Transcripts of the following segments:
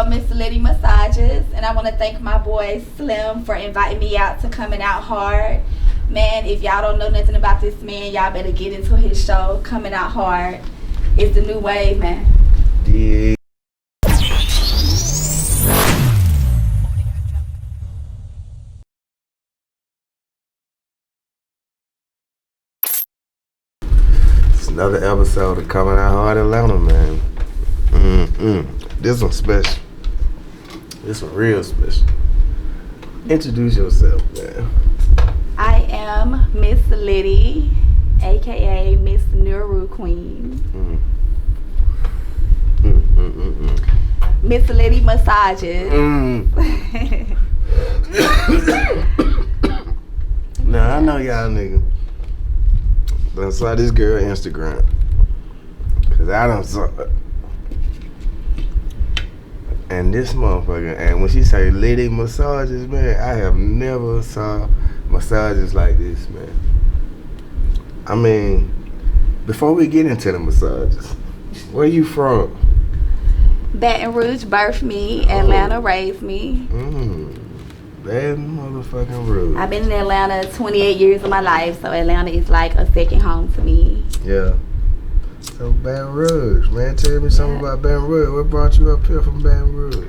Miss Litty Massages, and I want to thank my boy Slim for inviting me out to Coming Out Hard. Man, if y'all don't know nothing about this man, y'all better get into his show, Coming Out Hard. It's the new wave, man. Yeah. It's another episode of Coming Out Hard Atlanta, man. This one special. This one real special. Introduce yourself, man. I am Miss Litty, aka Miss Nuru Queen. Miss Litty Massages. Now I know y'all niggas done saw this girl Instagram, cause I done saw it. And this motherfucker, and when she say Litty Massages, man, I have never saw massages like this, man. I mean, before we get into the massages, where you from? Baton Rouge birthed me, Atlanta raised me. That motherfucking Rouge. I've been in Atlanta 28 years of my life, so Atlanta is like a second home to me. Yeah. So Baton Rouge, man, tell me something about Baton Rouge. What brought you up here from Baton Rouge?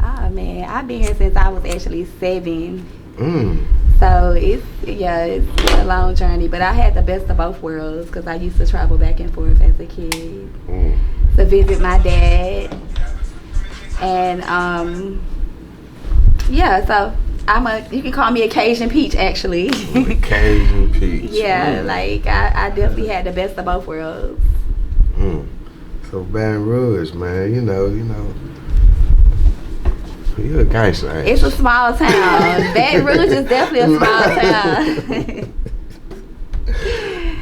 Oh man, I've been here since I was actually 7. So it's a long journey, but I had the best of both worlds because I used to travel back and forth as a kid to visit my dad, and so you can call me a Cajun peach actually. Cajun peach. Yeah, like I definitely had the best of both worlds. So Baton Rouge, man, you know, you're a gangster, ain't you? It's a small town. Baton Rouge is definitely a small town.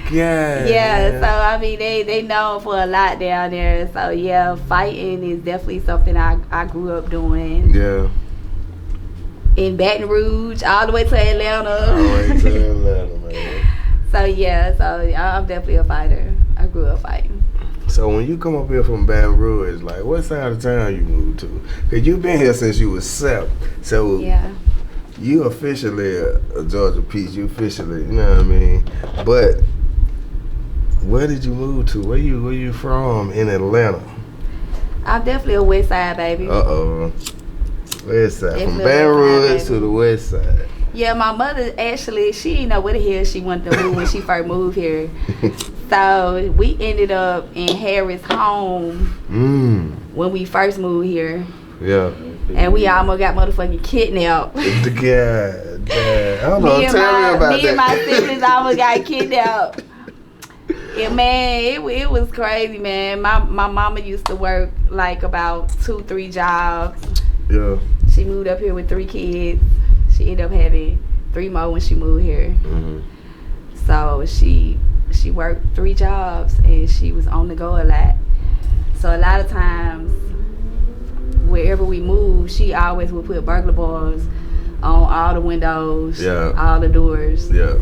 Yeah, so I mean they known for a lot down there. So yeah, fighting is definitely something I grew up doing. Yeah. In Baton Rouge, all the way to Atlanta. All the way to Atlanta, man. So I'm definitely a fighter. I grew up fighting. So when you come up here from Baton Rouge, like what side of town you moved to? Cause you been here since you was 7. So yeah, you officially a Georgia peach. You officially, you know what I mean? But where did you move to? Where you from in Atlanta? I'm definitely a West Side baby. West Side. Definitely From Baton Rouge to the West Side. Yeah, my mother actually, she didn't know where the hell she wanted to move when she first moved here. So we ended up in Harris home when we first moved here. Yeah. And we almost got motherfucking kidnapped. God damn. I don't know, tell me about that. Me and my siblings almost got kidnapped. Yeah, man, it was crazy, man. My mama used to work like about 2-3 jobs. Yeah. She moved up here with 3 kids. She ended up having 3 more when she moved here. So she worked 3 jobs and she was on the go a lot. So a lot of times, wherever we moved, she always would put burglar bars on all the windows, all the doors. Yeah.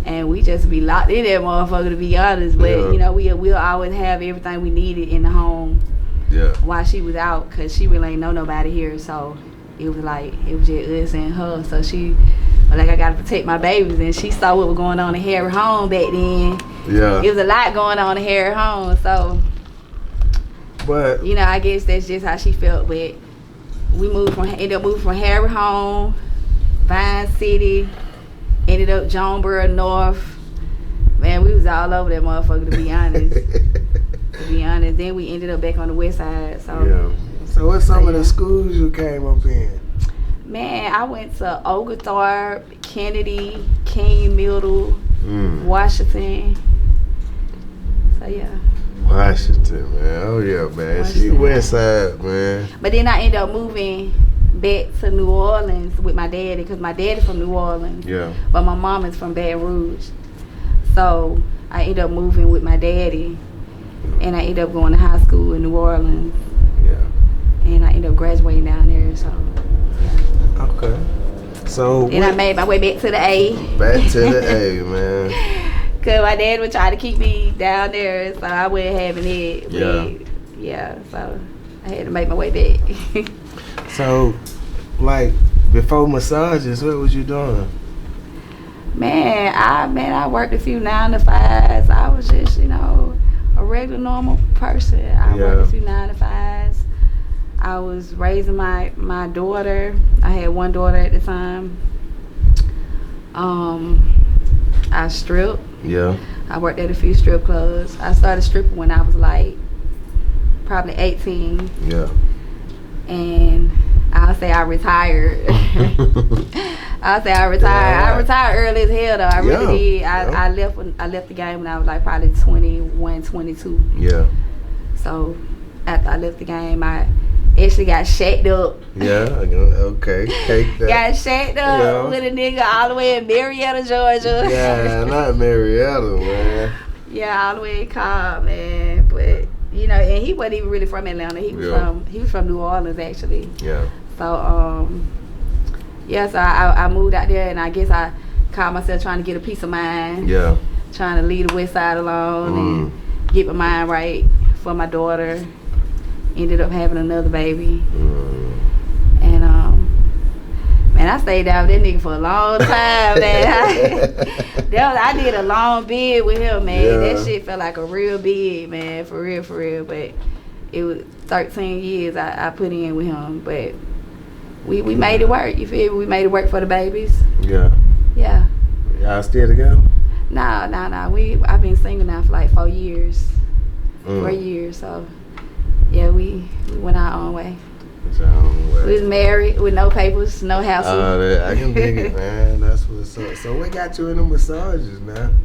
And we just be locked in that motherfucker, to be honest. But you know, we'll always have everything we needed in the home. Yeah. While she was out, cause she really ain't know nobody here, so it was just us and her. So she, like, I gotta protect my babies, and she saw what was going on in Harry home back then. Yeah. It was a lot going on in Harry home, so. But you know, I guess that's just how she felt. But we ended up moving from Harry home, Vine City, ended up Jonesboro North. Man, we was all over that motherfucker, to be honest. Then we ended up back on the West Side. So. Yeah. So what's some of the schools you came up in? Man, I went to Oglethorpe, Kennedy, King Middle, Washington. So yeah. Washington, man. Oh yeah, man. She West Side, man. But then I ended up moving back to New Orleans with my daddy, because my daddy's from New Orleans. Yeah. But my mom is from Baton Rouge. So I ended up moving with my daddy, and I ended up going to high school in New Orleans. Yeah. And I ended up graduating down there. So. Yeah. Okay. So. Then I made my way back to the A. Back to the A, man. Cause my dad would try to keep me down there, so I wasn't having it. Yeah. Yeah, so I had to make my way back. So, like, before massages, what was you doing? Man, I worked a few 9 to 5s. I was just, a regular normal person. I worked a few 9 to 5s. I was raising my daughter. I had one daughter at the time. I stripped. Yeah. I worked at a few strip clubs. I started stripping when I was like probably 18. Yeah. And I'll say I retired. I'll say I retired. Yeah. I retired early as hell though. I really did. I left the game when I was like probably 21, 22. Yeah. So after I left the game, I actually got shacked up. Yeah, okay. Cake that. Got shacked up with a nigga all the way in Marietta, Georgia. Yeah, not Marietta, man. Yeah, all the way in Cobb, man. But and he wasn't even really from Atlanta. He was from New Orleans actually. Yeah. So so I moved out there, and I guess I called myself trying to get a peace of mind. Yeah. Trying to leave the West Side alone and get my mind right for my daughter. Ended up having another baby. And man, I stayed down with that nigga for a long time, man. I did a long bid with him, man. Yeah. That shit felt like a real bid, man, for real. But it was 13 years I put in with him, but we made it work. You feel me? We made it work for the babies. Yeah. Yeah. Y'all still together? Nah. I've been single now for like 4 years. 4 years, so yeah, we went our own way. We was married with no papers, no house. I can dig it, man. That's what's up. So what got you into massages, man?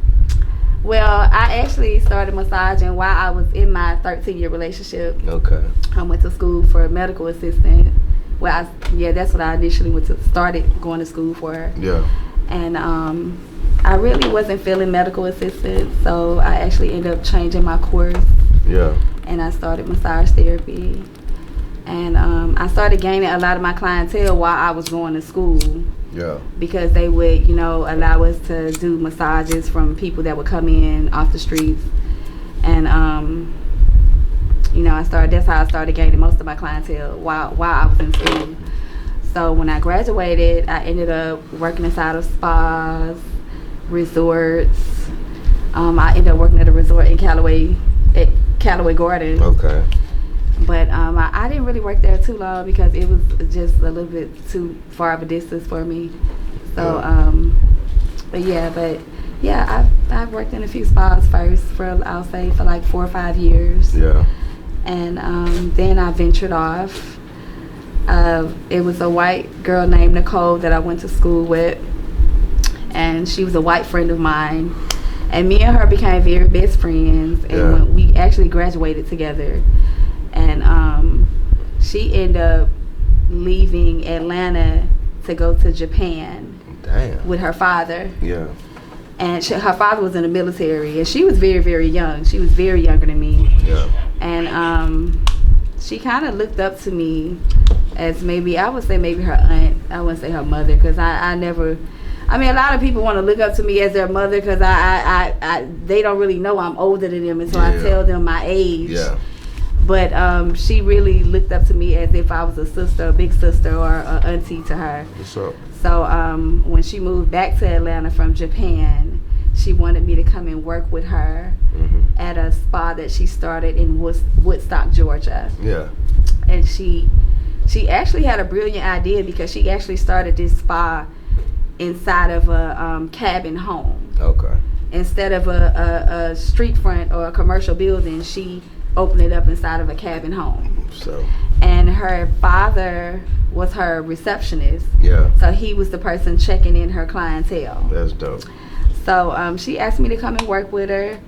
Well, I actually started massaging while I was in my 13-year relationship. Okay. I went to school for a medical assistant. Well, that's what I initially started going to school for. Yeah. And I really wasn't feeling medical assistant, so I actually ended up changing my course. Yeah. And I started massage therapy. And I started gaining a lot of my clientele while I was going to school. Yeah. Because they would, allow us to do massages from people that would come in off the streets. And, that's how I started gaining most of my clientele while I was in school. So when I graduated, I ended up working inside of spas, resorts. I ended up working at a resort in Callaway Garden. Okay. But I didn't really work there too long because it was just a little bit too far of a distance for me. So, I've worked in a few spas first for like 4 or 5 years. Yeah. And then I ventured off. It was a white girl named Nicole that I went to school with, and she was a white friend of mine. And me and her became very best friends, and when we actually graduated together. And she ended up leaving Atlanta to go to Japan. Damn. With her father. Yeah. And her father was in the military, and she was very, very young. She was very younger than me. Yeah. And she kind of looked up to me as I would say maybe her aunt. I wouldn't say her mother, because I never. I mean, a lot of people want to look up to me as their mother because they don't really know I'm older than them, and so I tell them my age. Yeah. But she really looked up to me as if I was a sister, a big sister, or an auntie to her. What's up? So when she moved back to Atlanta from Japan, she wanted me to come and work with her at a spa that she started in Woodstock, Georgia. Yeah. And she actually had a brilliant idea because she actually started this spa inside of a cabin home. Okay. Instead of a street front or a commercial building, she opened it up inside of a cabin home. So. And her father was her receptionist. Yeah. So he was the person checking in her clientele. That's dope. So she asked me to come and work with her,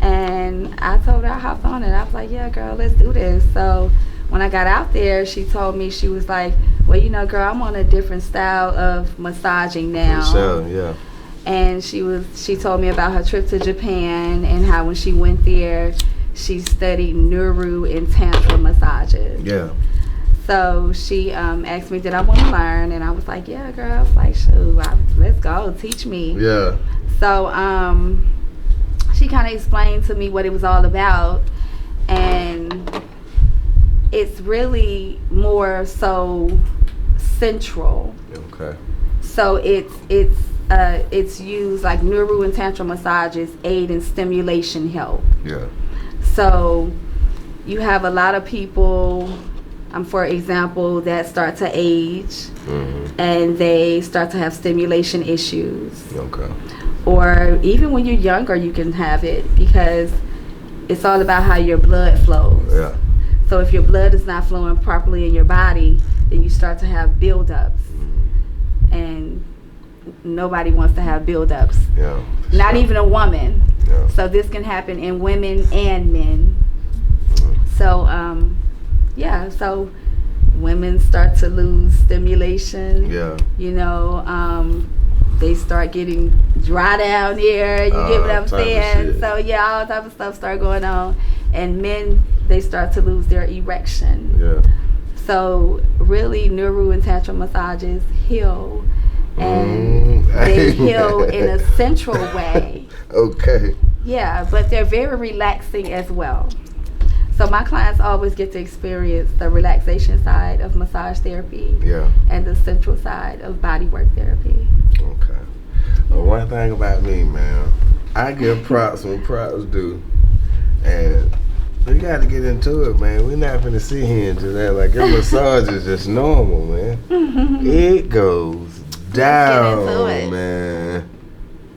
and I told her I hopped on it. I was like, yeah, girl, let's do this. So when I got out there, she told me, she was like, well, girl, I'm on a different style of massaging now. So, yeah. And she told me about her trip to Japan and how when she went there, she studied Nuru and Tantric massages. Yeah. So she asked me, did I want to learn? And I was like, yeah, girl. I was like, shoot, let's go. Teach me. Yeah. So she kind of explained to me what it was all about. And it's really more so central. Okay. So it's used like Nuru and Tantric massages aid in stimulation help. Yeah. So you have a lot of people, for example, that start to age and they start to have stimulation issues. Okay. Or even when you're younger, you can have it because it's all about how your blood flows. Yeah. So if your blood is not flowing properly in your body, then you start to have buildups. And nobody wants to have buildups. Yeah. Not even a woman. Yeah. So this can happen in women and men. So, so women start to lose stimulation. Yeah. You know, they start getting dry down there. You get what I'm saying? So yeah, all type of stuff start going on. And men, they start to lose their erection. Yeah. So really, Nuru and Tantric massages heal. And they heal in a central way. Okay. Yeah, but they're very relaxing as well. So my clients always get to experience the relaxation side of massage therapy. Yeah. And the central side of bodywork therapy. Okay. Well, one thing about me, man, I give props when props due. And we got to get into it, man. We're not finna sit here and just act like your massage is just normal, man. It goes down, man.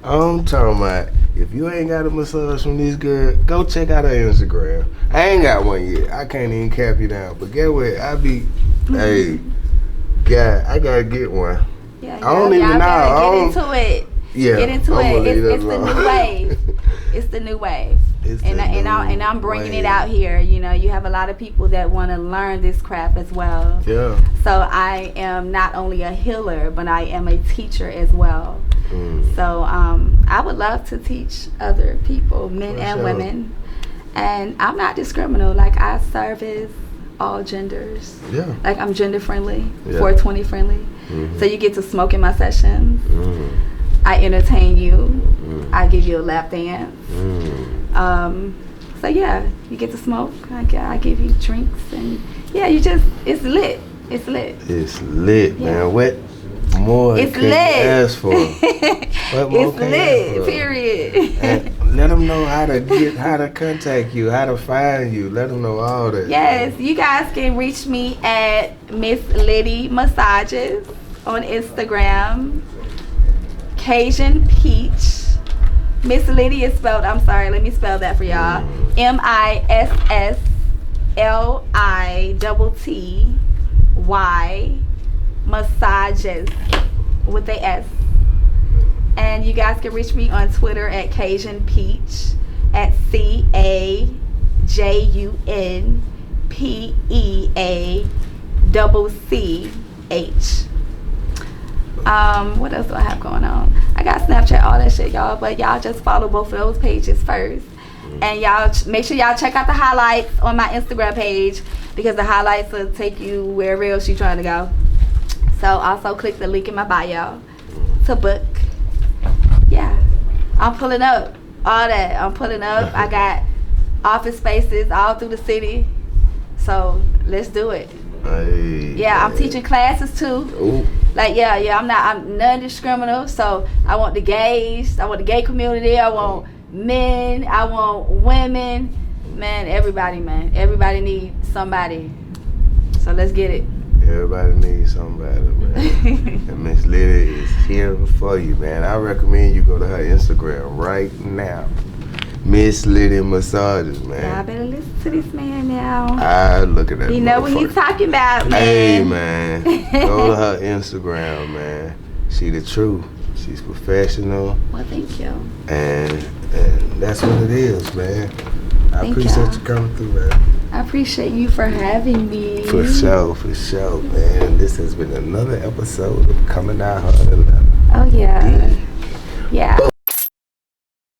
I'm talking about, if you ain't got a massage from this girl, go check out her Instagram. I ain't got one yet. I can't even cap you down. But get what? Hey, God, I gotta get one. Yeah, I don't even know. Get into it. Yeah, get into it. It's the new wave. It's the new wave. And I'm bringing it out here. You know, you have a lot of people that want to learn this craft as well. Yeah. So I am not only a healer, but I am a teacher as well. So I would love to teach other people, men and women. And I'm not discriminatory. Like, I service all genders. Yeah. Like, I'm gender friendly, 420 friendly. So you get to smoke in my sessions. I entertain you. I give you a lap dance. So yeah, you get to smoke. I give you drinks, and yeah, it's lit. It's lit. It's lit, man. What more it's can you ask for? What more it's lit. Period. And let them know how to contact you, how to find you. Let them know all that. Yes, you guys can reach me at Miss LITTY Massages on Instagram. Cajun Peach. Miss LITTY is spelled, I'm sorry, let me spell that for y'all. MISSLITTY Massages with a S. And you guys can reach me on Twitter at Cajun Peach at CAJUNPEACCH. What else do I have going on? I got Snapchat, all that shit, y'all. But y'all just follow both of those pages first. And y'all make sure y'all check out the highlights on my Instagram page, because the highlights will take you wherever else you're trying to go. So also click the link in my bio to book. Yeah, I'm pulling up all that. I'm pulling up. I got office spaces all through the city. So let's do it. Hey, yeah, I'm teaching classes too. Ooh. Like I'm non-discriminatory. So I want the gays, I want the gay community, I want men, I want women, man, everybody needs somebody. So let's get it. Everybody needs somebody, man. And Miss LITTY is here for you, man. I recommend you go to her Instagram right now. Miss LITTY Massages, man. Y'all better listen to this man now. I look at that. He know what he's talking about, man. Hey, man. Go to her Instagram, man. She the truth. She's professional. Well, thank you. And that's what it is, man. I appreciate you coming through, man. I appreciate you for having me. For sure, man. This has been another episode of Coming Out Hard 11. Oh, yeah. Yeah.